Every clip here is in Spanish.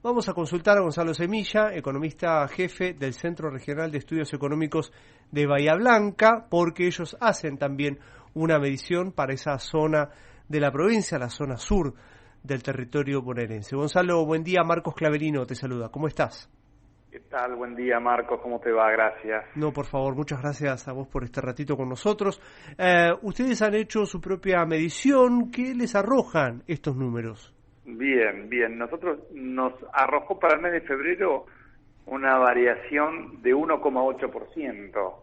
Vamos a consultar a Gonzalo Semilla, economista jefe del Centro Regional de Estudios Económicos de Bahía Blanca, porque ellos hacen también una medición para esa zona de la provincia, la zona sur del territorio bonaerense. Gonzalo, buen día. Marcos Claverino te saluda. ¿Cómo estás? ¿Qué tal? Buen día, Marcos. ¿Cómo te va? Gracias. No, por favor, muchas gracias a vos por este ratito con nosotros. Ustedes han hecho su propia medición. ¿Qué les arrojan estos números? Bien. Nosotros nos arrojó para el mes de febrero una variación de 1,8%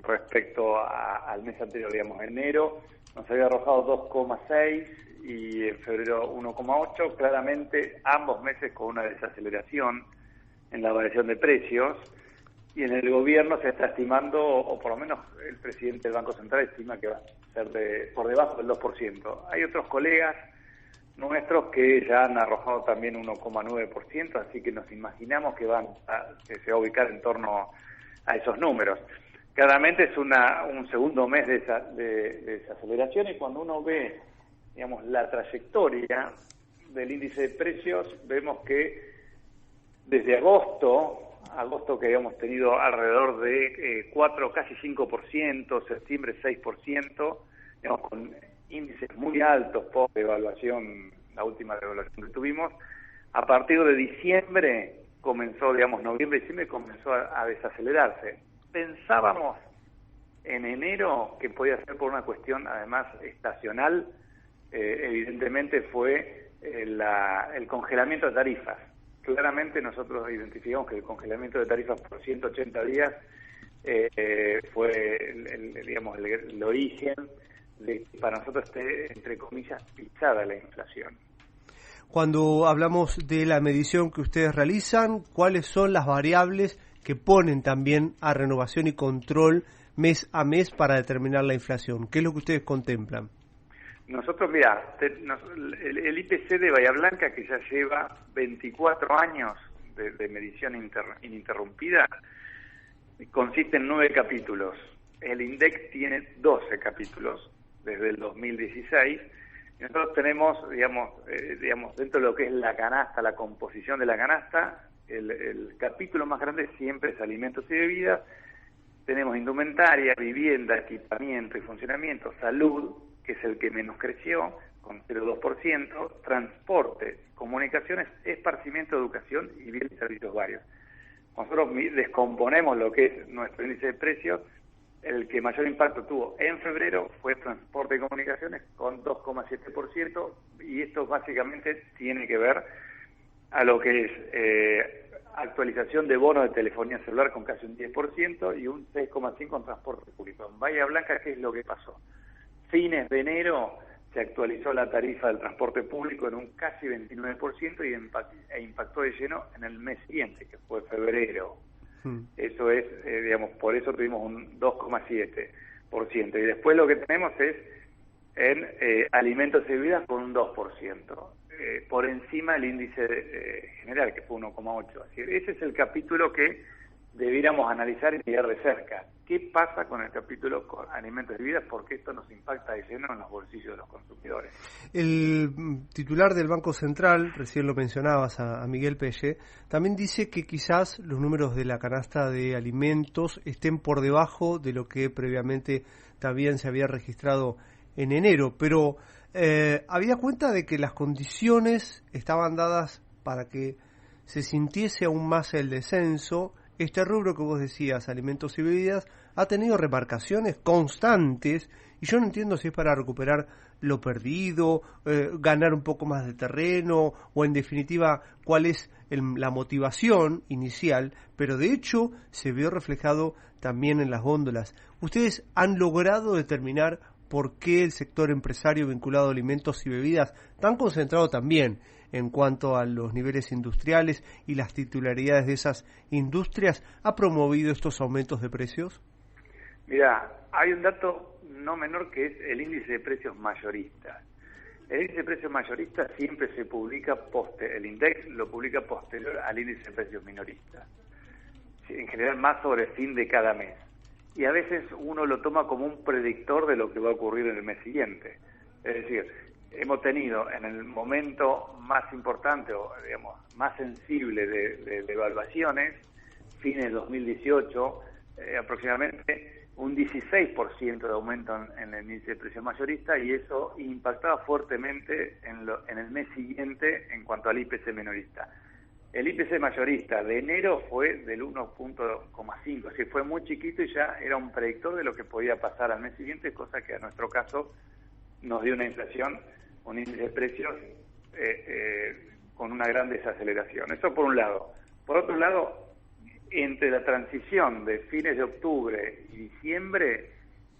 respecto al mes anterior, digamos, enero. Nos había arrojado 2,6% y en febrero 1,8%, claramente ambos meses con una desaceleración en la variación de precios, y en el gobierno se está estimando, o por lo menos el presidente del Banco Central estima que va a ser por debajo del 2%. Hay otros colegas nuestros que ya han arrojado también 1,9%, así que nos imaginamos que se va a ubicar en torno a esos números. Claramente es un segundo mes de desaceleración, y cuando uno ve, digamos, la trayectoria del índice de precios, vemos que desde agosto que habíamos tenido alrededor de 4, casi 5%, septiembre 6%, digamos, con índices muy altos por devaluación, la última devaluación que tuvimos. A partir de diciembre comenzó, digamos, noviembre, diciembre comenzó a desacelerarse. Pensábamos en enero que podía ser por una cuestión además estacional. Evidentemente fue el congelamiento de tarifas. Claramente nosotros identificamos que el congelamiento de tarifas por 180 días fue el origen de que para nosotros esté, entre comillas, pisada la inflación. Cuando hablamos de la medición que ustedes realizan, ¿cuáles son las variables que ponen también a renovación y control mes a mes para determinar la inflación? ¿Qué es lo que ustedes contemplan? Nosotros, mira, el IPC de Bahía Blanca, que ya lleva 24 años de medición ininterrumpida, consiste en 9 capítulos. El INDEC tiene 12 capítulos desde el 2016. Y nosotros tenemos, digamos, dentro de lo que es la canasta, la composición de la canasta, el capítulo más grande siempre es alimentos y bebidas. Tenemos indumentaria, vivienda, equipamiento y funcionamiento, salud, que es el que menos creció, con 0,2%, transporte, comunicaciones, esparcimiento, educación y bienes y servicios varios. Nosotros descomponemos lo que es nuestro índice de precios. El que mayor impacto tuvo en febrero fue transporte y comunicaciones, con 2,7%, y esto básicamente tiene que ver a lo que es actualización de bonos de telefonía celular con casi un 10% y un 6,5% en transporte público. En Bahía Blanca, ¿qué es lo que pasó? Fines de enero se actualizó la tarifa del transporte público en un casi 29% e impactó de lleno en el mes siguiente, que fue febrero. Eso es, por eso tuvimos un 2,7%. Y después lo que tenemos es en alimentos y bebidas con un 2%. Por encima del índice general, que fue 1,8%. Así que ese es el capítulo que debiéramos analizar y mirar de cerca. ¿Qué pasa con el capítulo con alimentos y bebidas? Porque esto nos impacta de lleno en los bolsillos de los consumidores. El titular del Banco Central, recién lo mencionabas a Miguel Pelle, también dice que quizás los números de la canasta de alimentos estén por debajo de lo que previamente también se había registrado en enero, pero había cuenta de que las condiciones estaban dadas para que se sintiese aún más el descenso. Este rubro que vos decías, alimentos y bebidas, ha tenido remarcaciones constantes, y yo no entiendo si es para recuperar lo perdido, ganar un poco más de terreno, o en definitiva cuál es la motivación inicial, pero de hecho se vio reflejado también en las góndolas. ¿Ustedes han logrado determinar por qué el sector empresario vinculado a alimentos y bebidas, tan concentrado también en cuanto a los niveles industriales y las titularidades de esas industrias, ha promovido estos aumentos de precios? Mira, hay un dato no menor que es el índice de precios mayoristas. El índice de precios mayoristas siempre se publica el INDEX lo publica posterior al índice de precios minoristas. En general más sobre el fin de cada mes. Y a veces uno lo toma como un predictor de lo que va a ocurrir en el mes siguiente. Es decir, hemos tenido en el momento más importante o digamos más sensible de evaluaciones, fines de 2018, aproximadamente un 16% de aumento en el índice de precios mayorista, y eso impactaba fuertemente en el mes siguiente en cuanto al IPC minorista. El IPC mayorista de enero fue del 1.5, así fue muy chiquito y ya era un predictor de lo que podía pasar al mes siguiente, cosa que a nuestro caso nos dio una inflación, un índice de precios con una gran desaceleración. Eso por un lado. Por otro lado, entre la transición de fines de octubre y diciembre,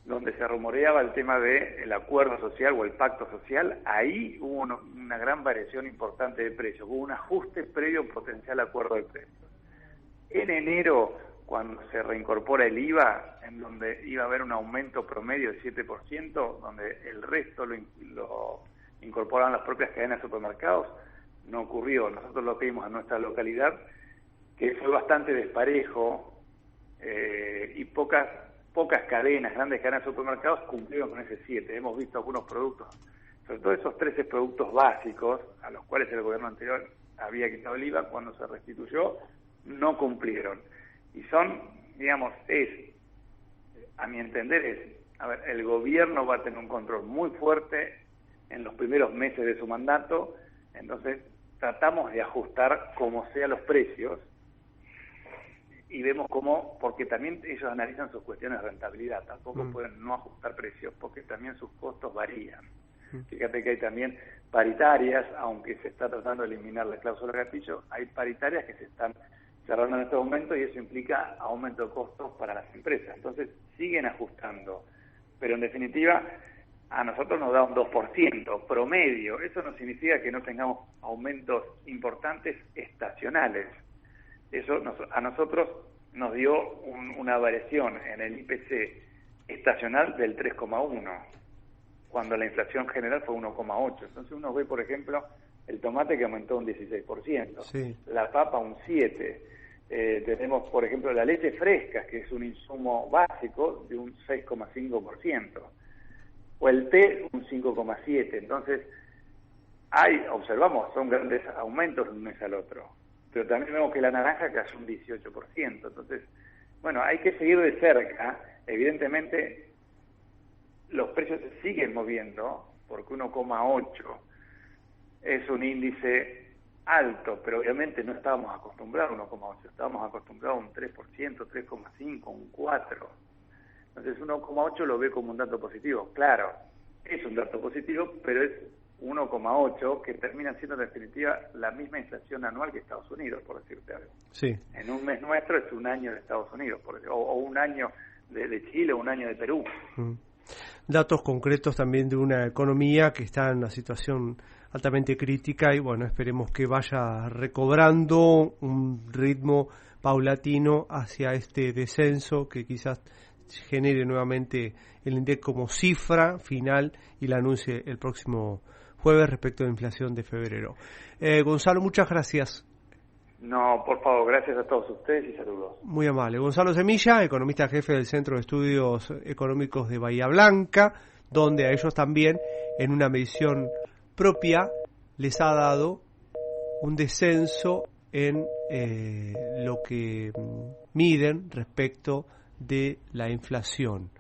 donde se rumoreaba el tema del acuerdo social o el pacto social, ahí hubo una gran variación importante de precios, hubo un ajuste previo a un potencial acuerdo de precios. En enero, cuando se reincorpora el IVA, en donde iba a haber un aumento promedio de 7%, donde el resto lo incorporaban las propias cadenas de supermercados, no ocurrió. Nosotros lo que vimos en nuestra localidad, que fue bastante desparejo, y pocas cadenas, grandes cadenas de supermercados cumplieron con ese 7. Hemos visto algunos productos, sobre todo esos 13 productos básicos, a los cuales el gobierno anterior había quitado el IVA, cuando se restituyó, no cumplieron. Y son, digamos, a mi entender, el gobierno va a tener un control muy fuerte en los primeros meses de su mandato, entonces tratamos de ajustar como sea los precios, y vemos cómo, porque también ellos analizan sus cuestiones de rentabilidad, tampoco pueden no ajustar precios, porque también sus costos varían. Fíjate que hay también paritarias, aunque se está tratando de eliminar la cláusula gatillo, hay paritarias que se están cerrando en este momento y eso implica aumento de costos para las empresas. Entonces siguen ajustando, pero en definitiva a nosotros nos da un 2% promedio. Eso no significa que no tengamos aumentos importantes estacionales. Eso a nosotros nos dio una variación en el IPC estacional del 3,1, cuando la inflación general fue 1,8. Entonces uno ve, por ejemplo, el tomate que aumentó un 16%, sí, la papa un 7%, tenemos, por ejemplo, la leche fresca, que es un insumo básico, de un 6,5%, o el té un 5,7%. Entonces, observamos, son grandes aumentos de un mes al otro. Pero también vemos que la naranja cayó un 18%. Entonces, bueno, hay que seguir de cerca. Evidentemente, los precios se siguen moviendo, porque 1,8 es un índice alto, pero obviamente no estábamos acostumbrados a 1,8, estábamos acostumbrados a un 3%, 3,5, un 4%. Entonces 1,8 lo ve como un dato positivo. Claro, es un dato positivo, pero es 1,8 que termina siendo en definitiva la misma inflación anual que Estados Unidos, por decirte algo. Sí. En un mes nuestro es un año de Estados Unidos, o un año de Chile, o un año de Perú. Datos concretos también de una economía que está en una situación altamente crítica y bueno, esperemos que vaya recobrando un ritmo paulatino hacia este descenso que quizás genere nuevamente el INDEC como cifra final y la anuncie el próximo jueves respecto a la inflación de febrero. Gonzalo, muchas gracias. No, por favor, gracias a todos ustedes y saludos. Muy amable. Gonzalo Semilla, economista jefe del Centro de Estudios Económicos de Bahía Blanca, donde a ellos también, en una medición propia, les ha dado un descenso en lo que miden respecto de la inflación.